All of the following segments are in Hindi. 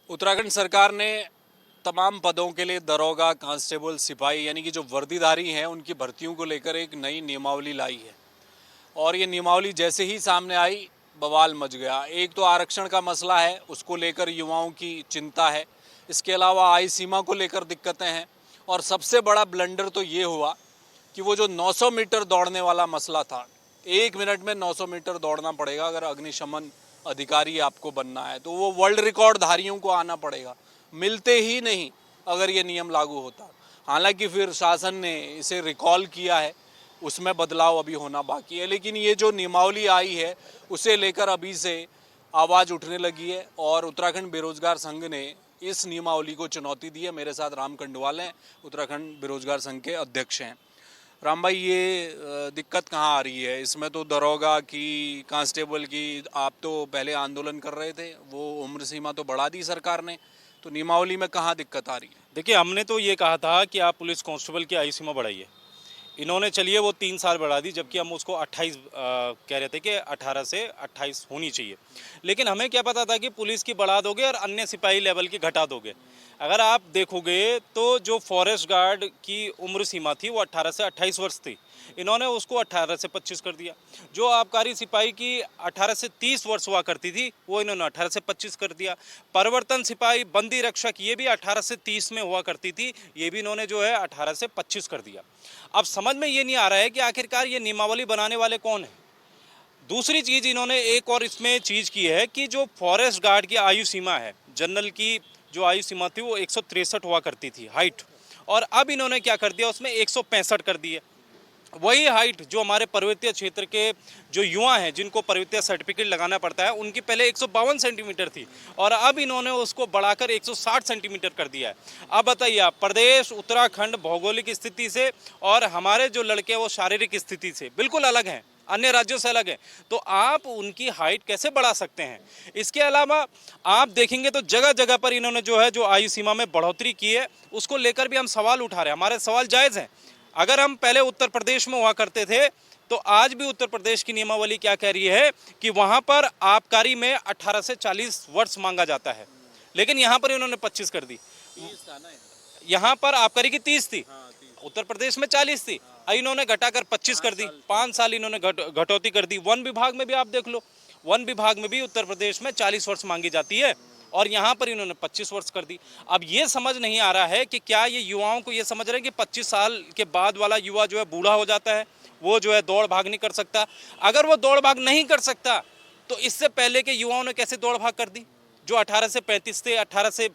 उत्तराखंड सरकार ने तमाम पदों के लिए दरोगा, कांस्टेबल, सिपाही यानी कि जो वर्दीधारी हैं उनकी भर्तियों को लेकर एक नई नियमावली लाई है। और ये नियमावली जैसे ही सामने आई, बवाल मच गया। एक तो आरक्षण का मसला है, उसको लेकर युवाओं की चिंता है। इसके अलावा आयु सीमा को लेकर दिक्कतें हैं। और सबसे बड़ा ब्लंडर तो ये हुआ कि वो जो 900 मीटर दौड़ने वाला मसला था, 1 मिनट में 900 मीटर दौड़ना पड़ेगा अगर अग्निशमन अधिकारी आपको बनना है, तो वो वर्ल्ड रिकॉर्ड धारियों को आना पड़ेगा। मिलते ही नहीं अगर ये नियम लागू होता। हालांकि फिर शासन ने इसे रिकॉल किया है, उसमें बदलाव अभी होना बाकी है। लेकिन ये जो नियमावली आई है उसे लेकर अभी से आवाज़ उठने लगी है और उत्तराखंड बेरोजगार संघ ने इस नियमावली को चुनौती दी है। मेरे साथ राम कंडवाल हैं, उत्तराखंड बेरोजगार संघ के अध्यक्ष हैं। राम भाई, ये दिक्कत कहाँ आ रही है? इसमें तो दरोगा की, कांस्टेबल की, आप तो पहले आंदोलन कर रहे थे, वो उम्र सीमा तो बढ़ा दी सरकार ने, तो नियमावली में कहाँ दिक्कत आ रही है? देखिए, हमने तो ये कहा था कि आप पुलिस कांस्टेबल की आयु सीमा बढ़ाइए। इन्होंने चलिए वो 3 साल बढ़ा दी, जबकि हम उसको 28 कह रहे थे कि 18 से 28 होनी चाहिए। लेकिन हमें क्या पता था कि पुलिस की बढ़ा दोगे और अन्य सिपाही लेवल की घटा दोगे। अगर आप देखोगे तो जो फॉरेस्ट गार्ड की उम्र सीमा थी वो 18 से 28 वर्ष थी, इन्होंने उसको 18 से 25 कर दिया। जो आबकारी सिपाही की 18 से 30 वर्ष हुआ करती थी वो इन्होंने 18 से 25 कर दिया। परिवर्तन सिपाही, बंदी रक्षक, ये भी 18 से 30 में हुआ करती थी, ये भी इन्होंने जो है 18 से 25 कर दिया। अब समझ में ये नहीं आ रहा है कि आखिरकार ये नियमावली बनाने वाले कौन है। दूसरी चीज़ इन्होंने एक और इसमें चीज़ की है कि जो फॉरेस्ट गार्ड की आयु सीमा है, जनरल की जो आयु सीमा थी वो 163 हुआ करती थी हाइट, और अब इन्होंने क्या कर दिया, उसमें 165 कर दी है। वही हाइट जो हमारे पर्वतीय क्षेत्र के जो युवा हैं जिनको पर्वतीय सर्टिफिकेट लगाना पड़ता है, उनकी पहले 152 सेंटीमीटर थी और अब इन्होंने उसको बढ़ाकर 160 सेंटीमीटर कर दिया है। अब बताइए आप, प्रदेश उत्तराखंड भौगोलिक स्थिति से और हमारे जो लड़के हैं वो शारीरिक स्थिति से बिल्कुल अलग हैं, अन्य राज्यों से अलग है, तो आप उनकी हाइट कैसे बढ़ा सकते हैं। इसके अलावा आप देखेंगे तो जगह जगह पर इन्होंने जो है जो आयु सीमा में बढ़ोतरी की है, उसको लेकर भी हम सवाल उठा रहे हैं। हमारे सवाल जायज़ हैं। अगर हम पहले उत्तर प्रदेश में हुआ करते थे तो आज भी उत्तर प्रदेश की नियमावली क्या कह रही है कि वहां पर आबकारी में 18 से 40 वर्ष मांगा जाता है, लेकिन यहां पर इन्होंने 25 कर दी। यहाँ पर आबकारी की 30 थी, उत्तर प्रदेश में 40 थी, इन्होंने घटाकर 25 कर दी। 5 साल इन्होंने घटौती कर दी। वन विभाग में भी आप देख लो, वन विभाग में भी उत्तर प्रदेश में 40 वर्ष मांगी जाती है और यहाँ पर इन्होंने 25 वर्ष कर दी। अब ये समझ नहीं आ रहा है कि क्या ये युवाओं को ये समझ रहे हैं कि 25 साल के बाद वाला युवा जो है बूढ़ा हो जाता है, वो जो है दौड़ भाग नहीं कर सकता। अगर वो दौड़ भाग नहीं कर सकता तो इससे पहले के युवाओं ने कैसे दौड़ भाग कर दी? जो 18 से 35 थे, 18 से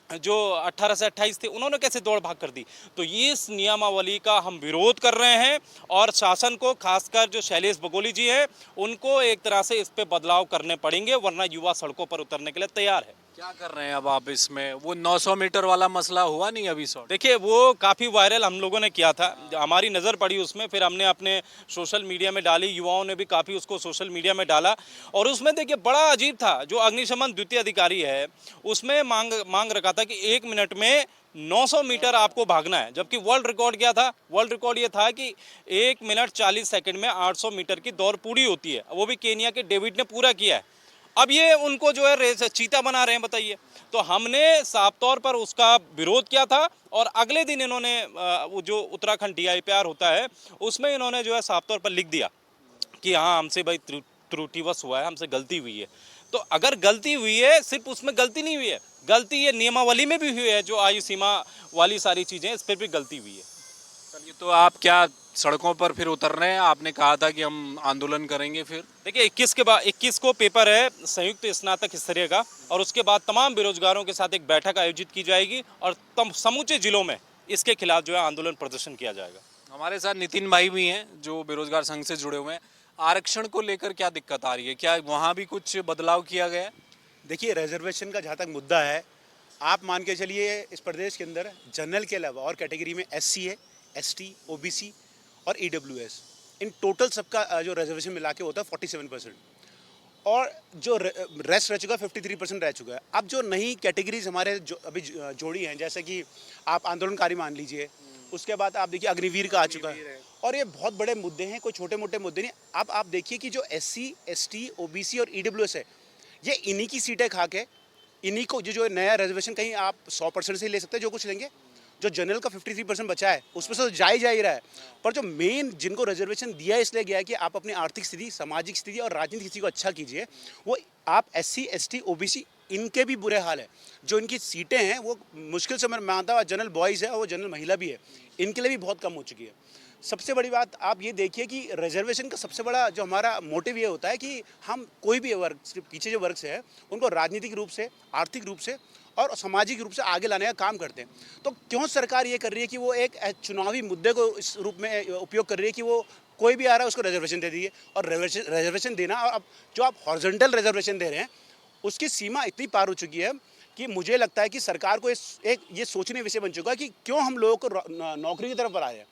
28 थे, उन्होंने कैसे दौड़ भाग कर दी? तो ये इस नियमावली का हम विरोध कर रहे हैं और शासन को, खासकर जो शैलेश बगोली जी हैं, उनको एक तरह से इस पे बदलाव करने पड़ेंगे, वरना युवा सड़कों पर उतरने के लिए तैयार है। क्या कर रहे हैं अब आप इसमें? वो 900 मीटर वाला मसला हुआ नहीं अभी सॉर्ट? देखिए, वो काफ़ी वायरल हम लोगों ने किया था, हमारी नज़र पड़ी उसमें, फिर हमने अपने सोशल मीडिया में डाली, युवाओं ने भी काफ़ी उसको सोशल मीडिया में डाला और उसमें देखिए बड़ा अजीब था। जो अग्निशमन द्वितीय अधिकारी है उसमें मांग रखा था कि 1 मिनट में 900 मीटर आपको भागना है, जबकि वर्ल्ड रिकॉर्ड क्या था? वर्ल्ड रिकॉर्ड ये था कि 1 मिनट 40 सेकंड में 800 मीटर की दौड़ पूरी होती है, वो भी केनिया के डेविड ने पूरा किया है। अब ये उनको जो है रेस चीता बना रहे हैं, बताइए। तो हमने साफ तौर पर उसका विरोध किया था और अगले दिन इन्होंने वो जो उत्तराखंड DIPR होता है उसमें इन्होंने जो है साफ तौर पर लिख दिया कि हाँ, हमसे भाई त्रुटिवश हुआ है, हमसे गलती हुई है। तो अगर गलती हुई है, सिर्फ उसमें गलती नहीं हुई है, गलती ये नियमावली में भी हुई है, जो आयु सीमा वाली सारी चीज़ें, इस पर भी गलती हुई है। चलिए, तो आप क्या सड़कों पर फिर उतर रहे हैं? आपने कहा था कि हम आंदोलन करेंगे फिर। देखिए, 21 को पेपर है संयुक्त स्नातक स्तरीय का, और उसके बाद तमाम बेरोजगारों के साथ एक बैठक आयोजित की जाएगी और समूचे जिलों में इसके खिलाफ जो है आंदोलन प्रदर्शन किया जाएगा। हमारे साथ नितिन भाई भी हैं जो बेरोजगार संघ से जुड़े हुए हैं। आरक्षण को लेकर क्या दिक्कत आ रही है? क्या वहाँ भी कुछ बदलाव किया गया है? देखिए, रिजर्वेशन का जहाँ तक मुद्दा है, आप मान के चलिए इस प्रदेश के अंदर जनरल के अलावा और कैटेगरी में SC है, ST, OBC और EWS, इन टोटल सबका जो रिजर्वेशन मिला के होता है 47%, और जो रेस्ट रह चुका है 53% रह चुका है। अब जो नई कैटेगरीज हमारे जो अभी जोड़ी हैं, जैसे कि आप आंदोलनकारी मान लीजिए, उसके बाद आप देखिए अग्निवीर का आ चुका है, और ये बहुत बड़े मुद्दे हैं, कोई छोटे मोटे मुद्दे नहीं। अब आप देखिए कि जो SC, ST, OBC और EWS है, ये इन्हीं की सीटें खा के इन्हीं को जो नया रिजर्वेशन कहीं आप 100% से ही ले सकते हैं जो कुछ लेंगे, जो जनरल का 53% बचा है उसमें से तो जा ही रहा है। पर जो मेन जिनको रिजर्वेशन दिया इसलिए गया है कि आप अपनी आर्थिक स्थिति, सामाजिक स्थिति और राजनीतिक स्थिति को अच्छा कीजिए, वो आप SC ST OBC इनके भी बुरे हाल है। जो इनकी सीटें हैं वो मुश्किल से मैं मानता हूँ जनरल बॉयज़ है और वो जनरल महिला भी है, इनके लिए भी बहुत कम हो चुकी है। सबसे बड़ी बात आप ये देखिए कि रिजर्वेशन का सबसे बड़ा जो हमारा मोटिव ये होता है कि हम कोई भी वर्ग, सिर्फ पीछे जो वर्ग से है उनको राजनीतिक रूप से, आर्थिक रूप से और सामाजिक रूप से आगे लाने का काम करते हैं। तो क्यों सरकार ये कर रही है कि वो एक चुनावी मुद्दे को इस रूप में उपयोग कर रही है कि वो कोई भी आ रहा है उसको रिजर्वेशन दे दीजिए। और रिजर्वेशन देना, और अब जो आप हॉरिजॉन्टल रिजर्वेशन दे रहे हैं उसकी सीमा इतनी पार हो चुकी है कि मुझे लगता है कि सरकार को एक ये सोचने विषय बन चुका है कि क्यों हम लोगों को नौकरी की तरफ बढ़ाए हैं।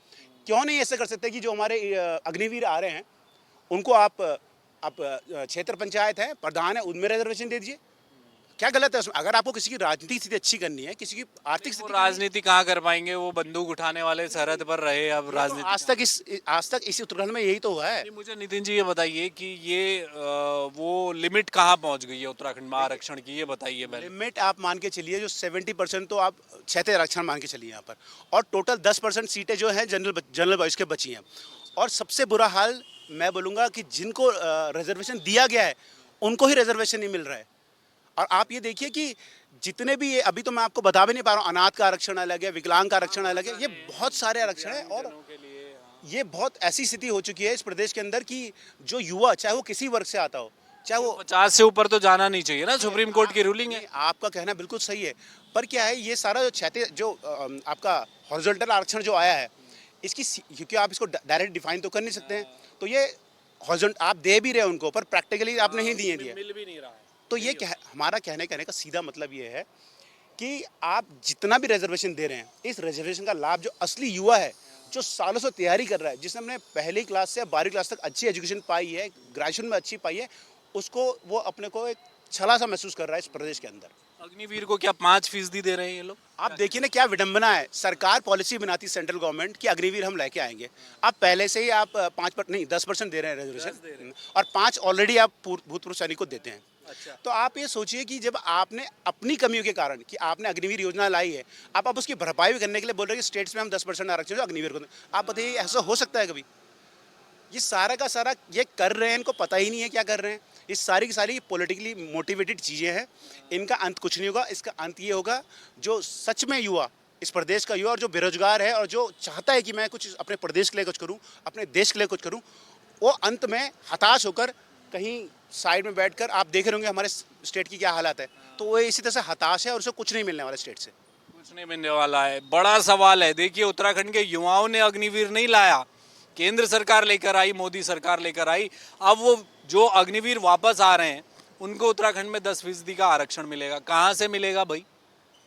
क्यों नहीं ऐसा कर सकते कि जो हमारे अग्निवीर आ रहे हैं उनको आप क्षेत्र पंचायत है, प्रधान है, उनमें रिजर्वेशन दे दीजिए। क्या गलत है उसमें? अगर आपको किसी की राजनीतिक स्थिति अच्छी करनी है, किसी की आर्थिक वो स्थिति राजनीति कहाँ कर पाएंगे, वो बंदूक उठाने वाले सरहद पर रहे। अब राजनीति आज तक इसी उत्तराखंड में यही तो हुआ है। नहीं, मुझे नितिन जी ये बताइए कि ये वो लिमिट कहाँ पहुँच गई है उत्तराखंड में आरक्षण की, ये बताइए पहले। लिमिट आप मान के चलिए जो 70% तो आप क्षेत्रीय आरक्षण मान के चलिए यहाँ पर, और टोटल 10% सीटें जो हैं जनरल बॉयज़ के बची हैं। और सबसे बुरा हाल मैं बोलूँगा कि जिनको रिजर्वेशन दिया गया है उनको ही रिजर्वेशन नहीं मिल रहा है। और आप ये देखिए कि जितने भी ये, अभी तो मैं आपको बता भी नहीं पा रहा हूँ, अनाथ का आरक्षण अलग है, विकलांग का आरक्षण अलग है, ये बहुत सारे आरक्षण हैं। और ये बहुत ऐसी स्थिति हो चुकी है इस प्रदेश के अंदर कि जो युवा, चाहे वो किसी वर्ग से आता हो, चाहे वो 50 से ऊपर तो जाना नहीं चाहिए ना, सुप्रीम कोर्ट की रूलिंग है। आपका कहना बिल्कुल सही है, पर क्या है ये सारा जो आपका हॉरिजॉन्टल आरक्षण जो आया है इसकी, क्योंकि आप इसको डायरेक्ट डिफाइन तो कर नहीं सकते हैं, तो ये हॉरिजॉन्टल आप दे भी रहे हैं उनको, पर प्रैक्टिकली आप नहीं दिए दिए। मिल भी नहीं रहा है। तो ये हमारा कहने का सीधा मतलब ये है कि आप जितना भी रिजर्वेशन दे रहे हैं, इस रिजर्वेशन का लाभ जो असली युवा है, जो सालों से तैयारी कर रहा है, जिसने अपने पहली क्लास से 12वीं क्लास तक अच्छी एजुकेशन पाई है, ग्रेजुएशन में अच्छी पाई है, उसको वो अपने को एक छला सा महसूस कर रहा है इस प्रदेश के अंदर। अग्निवीर को क्या 5% दे रहे हैं ये लोग? आप देखिए ना क्या विडंबना है, सरकार पॉलिसी बनाती सेंट्रल गवर्नमेंट कि अग्निवीर हम लेके आएंगे, आप पहले से ही आप 10% दे रहे हैं रिजर्वेशन, और 5 ऑलरेडी आप भूतपूर्व सैनिक को देते हैं। अच्छा। तो आप ये सोचिए कि जब आपने अपनी कमियों के कारण कि आपने अग्निवीर योजना लाई है, आप उसकी भरपाई भी करने के लिए बोल रहे हैं कि स्टेट्स में हम 10% आरक्षण जो अग्निवीर को दें। आप बताइए ऐसा हो सकता है कभी? ये सारा का सारा ये कर रहे हैं, इनको पता ही नहीं है क्या कर रहे हैं। ये सारी की सारी पॉलिटिकली मोटिवेटेड चीज़ें हैं, इनका अंत कुछ नहीं होगा। इसका अंत ये होगा जो सच में युवा, इस प्रदेश का युवा और जो बेरोजगार है और जो चाहता है कि मैं कुछ अपने प्रदेश के लिए कुछ करूं, अपने देश के लिए कुछ करूं, वो अंत में हताश होकर कहीं साइड में बैठकर, आप देख रहे होंगे हमारे स्टेट की क्या हालत है, तो वो इसी तरह से हताश है और उसे कुछ नहीं मिलने वाला स्टेट से। कुछ नहीं मिलने वाला है। बड़ा सवाल है। देखिए, उत्तराखंड के युवाओं ने अग्निवीर नहीं लाया, केंद्र सरकार लेकर आई, मोदी सरकार लेकर आई। अब वो जो अग्निवीर वापस आ रहे हैं उनको उत्तराखंड में 10% का आरक्षण मिलेगा। कहाँ से मिलेगा भाई?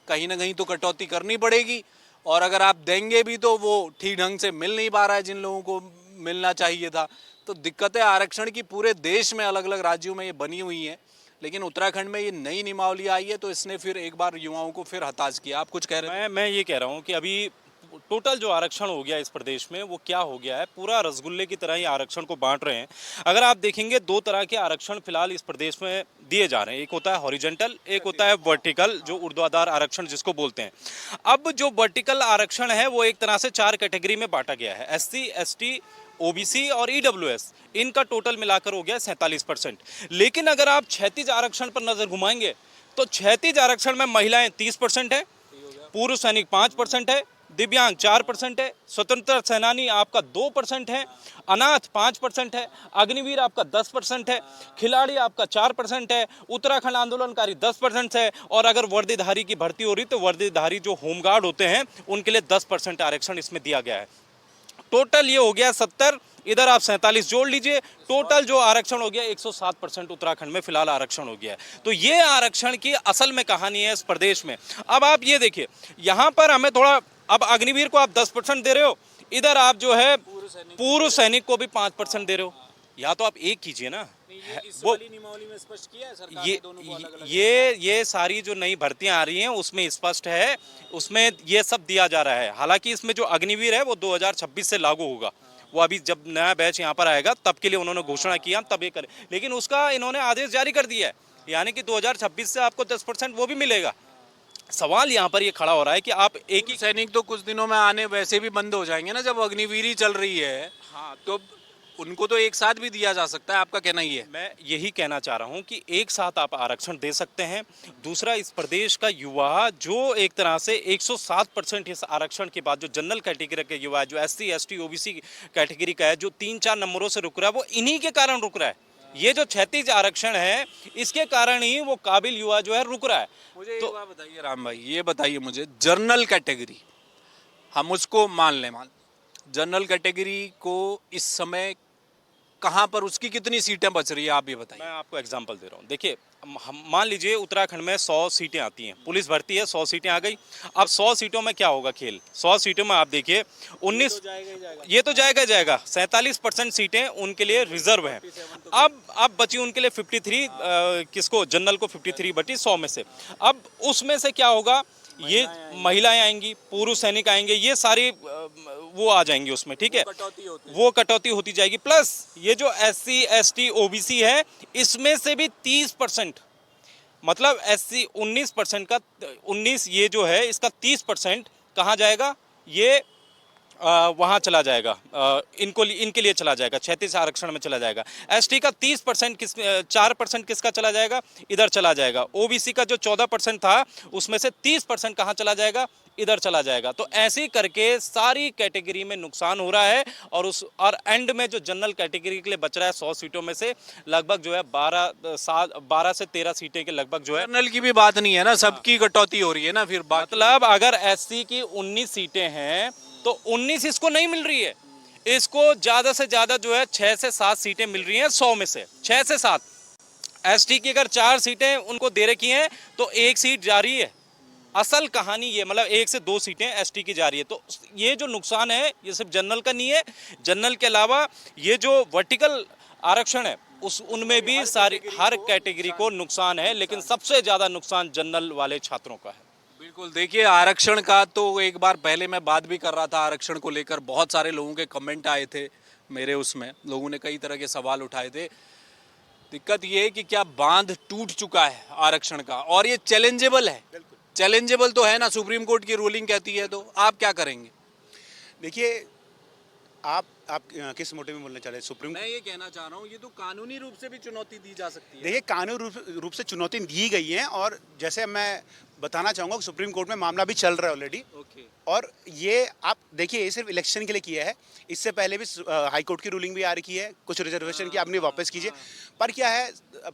कहीं ना कहीं तो कटौती करनी पड़ेगी, और अगर आप देंगे भी तो वो ठीक ढंग से मिल नहीं पा रहा है जिन लोगों को मिलना चाहिए था। तो दिक्कतें आरक्षण की पूरे देश में अलग अलग राज्यों में ये बनी हुई हैं, लेकिन उत्तराखंड में ये नई नियमावली आई है तो इसने फिर एक बार युवाओं को फिर हताश किया। आप कुछ कह रहे हैं? मैं ये कह रहा हूँ कि अभी टोटल जो आरक्षण हो गया इस प्रदेश में वो क्या हो गया है, पूरा रसगुल्ले की तरह ही आरक्षण को बांट रहे हैं। अगर आप देखेंगे 2 तरह के आरक्षण फिलहाल इस प्रदेश में दिए जा रहे हैं, एक होता है हॉरिजॉन्टल, एक होता है वर्टिकल, जो ऊर्ध्वाधर आरक्षण जिसको बोलते हैं। अब जो वर्टिकल आरक्षण है वो एक तरह से 4 कैटेगरी में बांटा गया है, SC ST OBC और EWS, इनका टोटल मिलाकर हो गया 47%। लेकिन अगर आप क्षैतिज आरक्षण पर नजर घुमाएंगे तो क्षैतिज आरक्षण में महिलाएं 30% है, पूर्व सैनिक 5% है, दिव्यांग 4% है, स्वतंत्रता सेनानी आपका 2% है, अनाथ 5% है, अग्निवीर आपका 10% है, खिलाड़ी आपका 4% है, उत्तराखंड आंदोलनकारी 10% है, और अगर वर्दीधारी की भर्ती हो रही तो वर्दीधारी जो होमगार्ड होते हैं उनके लिए 10% आरक्षण इसमें दिया गया है। टोटल ये हो गया 70, इधर आप 47 जोड़ लीजिए, टोटल जो आरक्षण हो गया 107% उत्तराखंड में फिलहाल आरक्षण हो गया है। तो ये आरक्षण की असल में कहानी है इस प्रदेश में। अब आप ये देखिए, यहाँ पर हमें थोड़ा, अब अग्निवीर को आप 10% दे रहे हो, इधर आप जो है पूर्व सैनिक को भी 5% दे रहे हो, या तो आप एक कीजिए ना। वो ये सारी जो नई भर्तियां आ रही हैं उसमें स्पष्ट है, उसमें ये सब दिया जा रहा है। हालांकि इसमें जो अग्निवीर है वो 2026 से लागू होगा, वो अभी जब नया बैच यहाँ पर आएगा तब के लिए उन्होंने घोषणा की हम तब ये करें, लेकिन उसका इन्होंने आदेश जारी कर दिया है यानी कि 2026 से आपको 10% वो भी मिलेगा। सवाल यहाँ पर ये खड़ा हो रहा है कि आप एक ही सैनिक तो कुछ दिनों में आने वैसे भी बंद हो जाएंगे ना, जब अग्निवीर चल रही है। हाँ, तो उनको तो एक साथ भी दिया जा सकता है, आपका कहना ही है। मैं यही कहना चाह रहा हूं कि एक साथ आप आरक्षण दे सकते हैं। दूसरा, इस प्रदेश का युवा जो एक तरह से 107% इस आरक्षण के बाद जो जनरल कैटेगरी का युवा है, जो SC ST OBC कैटेगरी का है, जो 3-4 नंबरों से रुक रहा है, वो इन्हीं के कारण रुक रहा है। ये जो 36 आरक्षण है, इसके कारण ही वो काबिल युवा जो है रुक रहा है। मुझे एक बात बताइए राम भाई, ये बताइए मुझे, जनरल कैटेगरी हम उसको मान लें, जनरल कैटेगरी को इस समय कहाँ पर, उसकी कितनी सीटें बच रही है, आप ये बताइए। मैं आपको एग्जांपल दे रहा हूँ। देखिए, हम मान लीजिए उत्तराखंड में 100 सीटें आती हैं, पुलिस भर्ती है, 100 सीटें आ गई। अब 100 सीटों में क्या होगा खेल? 100 सीटों में आप देखिए 19, ये तो जाएगा ही जाएगा। 47% सीटें उनके लिए रिजर्व हैं। अब बची उनके लिए 53, किसको? जनरल को 53 बटी 100 में से। अब उसमें से क्या होगा? ये महिलाएं आएंगी, पुरुष सैनिक आएंगे, ये सारी वो आ जाएंगे उसमें, ठीक है, वो कटौती होती जाएगी। प्लस ये जो SC ST OBC है, इसमें से भी 30%, मतलब SC 19% का 19, ये जो है इसका 30% कहाँ जाएगा? ये वहाँ चला जाएगा, इनके लिए चला जाएगा, 36 आरक्षण में चला जाएगा। ST का 30% 4% किसका चला जाएगा? इधर चला जाएगा। OBC का जो 14% था, उसमें से 30% कहाँ चला जाएगा? इधर चला जाएगा। तो ऐसे करके सारी कैटेगरी में नुकसान हो रहा है। और एंड में जो जनरल कैटेगरी के लिए बच रहा है 100 सीटों में से लगभग जो है 12 से 13 सीटें के लगभग जो है। जनरल की भी बात नहीं है ना, सबकी कटौती हो रही है ना फिर मतलब अगर SC की 19 सीटें हैं तो 19 इसको नहीं मिल रही है। इसको ज्यादा से ज्यादा जो है 6 से 7 सीटें मिल रही हैं 100 में से, 6 से 7। ST की अगर 4 सीटें उनको दे रखी हैं तो 1 सीट जा रही है। असल कहानी ये, मतलब 1 से 2 सीटें ST की जा रही है। तो ये जो नुकसान है, ये सिर्फ जनरल का नहीं है, जनरल के अलावा ये जो वर्टिकल आरक्षण है उनमें भी सारी हर कैटेगरी को नुकसान है, लेकिन सबसे ज्यादा नुकसान जनरल वाले छात्रों का है। बिल्कुल। देखिए, आरक्षण का तो एक बार पहले मैं बात भी कर रहा था, आरक्षण को लेकर बहुत सारे लोगों के कमेंट आए थे मेरे, उसमें लोगों ने कई तरह के सवाल उठाए थे। दिक्कत ये है कि क्या बांध टूट चुका है आरक्षण का, और ये चैलेंजेबल है। चैलेंजेबल तो है ना, सुप्रीम कोर्ट की रूलिंग कहती है, तो आप क्या करेंगे? देखिए, आप किस मोटे में बोलना चाह रहे हैं? सुप्रीम, मैं ये कहना चाह रहा हूँ, ये तो कानूनी रूप से भी चुनौती दी जा सकती है। देखिए, कानूनी रूप से चुनौती दी गई है, और जैसे मैं बताना चाहूँगा कि सुप्रीम कोर्ट में मामला भी चल रहा है ऑलरेडी। ओके। और ये आप देखिए, ये सिर्फ इलेक्शन के लिए किया है। इससे पहले भी हाई कोर्ट की रूलिंग भी आ रखी है, कुछ रिजर्वेशन की आपने वापस कीजिए। पर क्या है,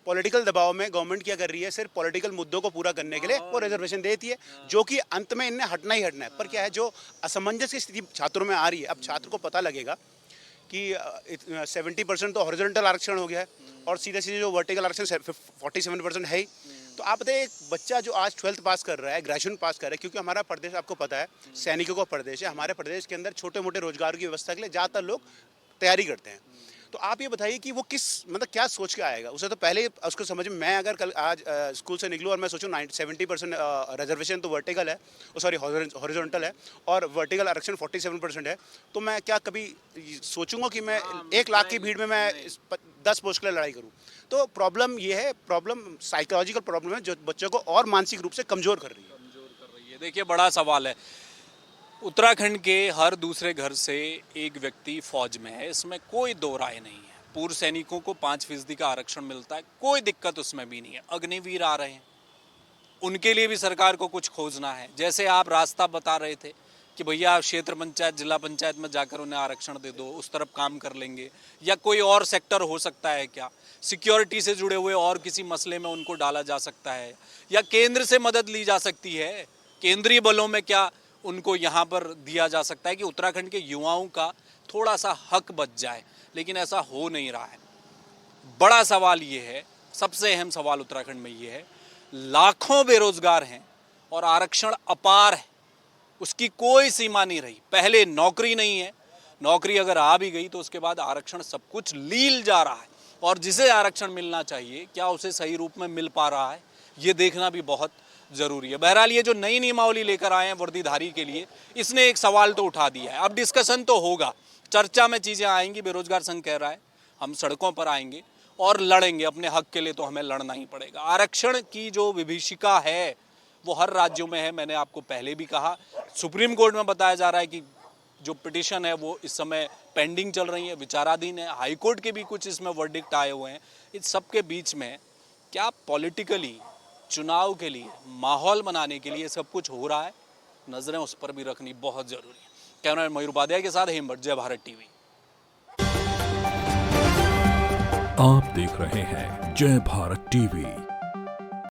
पॉलिटिकल दबाव में गवर्नमेंट क्या कर रही है, सिर्फ पॉलिटिकल मुद्दों को पूरा करने के लिए वो रिजर्वेशन देती है, जो कि अंत में इन्हें हटना ही हटना है। पर क्या है, जो असमंजस की स्थिति छात्रों में आ रही है, अब छात्र को पता लगेगा कि 70% तो हॉरिजॉन्टल आरक्षण हो गया है, और सीधे सीधे जो वर्टिकल आरक्षण 47% है ही। तो आप बताइए, एक बच्चा जो आज 12th पास कर रहा है, ग्रेजुएशन पास कर रहा है, क्योंकि हमारा प्रदेश आपको पता है सैनिकों का प्रदेश है, हमारे प्रदेश के अंदर छोटे मोटे रोजगार की व्यवस्था के लिए ज़्यादातर लोग तैयारी करते हैं। तो आप ये बताइए कि वो किस, मतलब क्या सोच के आएगा? उसे तो पहले उसको समझ में, मैं अगर कल आज स्कूल से निकलूँ और मैं सोचूँ 70% रिजर्वेशन तो वर्टिकल है, सॉरी हॉरिजॉन्टल है, और वर्टिकल आरक्षण 47% है, तो मैं क्या कभी सोचूंगा कि मैं 1 लाख की भीड़ में मैं 10 पोस्ट के लिए लड़ाई करूँ? तो प्रॉब्लम ये है, प्रॉब्लम साइकोलॉजिकल प्रॉब्लम है, जो बच्चों को और मानसिक रूप से कमज़ोर कर रही है। देखिए, बड़ा सवाल है। उत्तराखंड के हर दूसरे घर से एक व्यक्ति फौज में है, इसमें कोई दो राय नहीं है। पूर्व सैनिकों को 5% का आरक्षण मिलता है, कोई दिक्कत उसमें भी नहीं है। अग्निवीर आ रहे हैं, उनके लिए भी सरकार को कुछ खोजना है। जैसे आप रास्ता बता रहे थे कि भैया आप क्षेत्र पंचायत, जिला पंचायत में जाकर उन्हें आरक्षण दे दो, उस तरफ काम कर लेंगे। या कोई और सेक्टर हो सकता है क्या, सिक्योरिटी से जुड़े हुए और किसी मसले में उनको डाला जा सकता है, या केंद्र से मदद ली जा सकती है, केंद्रीय बलों में क्या उनको यहाँ पर दिया जा सकता है कि उत्तराखंड के युवाओं का थोड़ा सा हक बच जाए। लेकिन ऐसा हो नहीं रहा है। बड़ा सवाल ये है, सबसे अहम सवाल उत्तराखंड में ये है, लाखों बेरोजगार हैं और आरक्षण अपार है, उसकी कोई सीमा नहीं रही। पहले नौकरी नहीं है, नौकरी अगर आ भी गई तो उसके बाद आरक्षण सब कुछ लील जा रहा है, और जिसे आरक्षण मिलना चाहिए क्या उसे सही रूप में मिल पा रहा है, ये देखना भी बहुत जरूरी है। बहरहाल ये जो नई नियमावली लेकर आए हैं वर्दीधारी के लिए, इसने एक सवाल तो उठा दिया है। अब डिस्कशन तो होगा, चर्चा में चीज़ें आएंगी। बेरोजगार संघ कह रहा है हम सड़कों पर आएंगे, और लड़ेंगे अपने हक के लिए, तो हमें लड़ना ही पड़ेगा। आरक्षण की जो विभीषिका है वो हर राज्यों में है। मैंने आपको पहले भी कहा, सुप्रीम कोर्ट में बताया जा रहा है कि जो पिटीशन है वो इस समय पेंडिंग चल रही है, विचाराधीन है। हाई कोर्ट के भी कुछ इसमें वर्डिक्ट आए हुए हैं। इस सब के बीच में क्या पॉलिटिकली चुनाव के लिए माहौल बनाने के लिए सब कुछ हो रहा है, नजरें उस पर भी रखनी बहुत जरूरी है। कैमरा मयूर उपाध्याय के साथ हेमंत, जय भारत टीवी। आप देख रहे हैं जय भारत टीवी।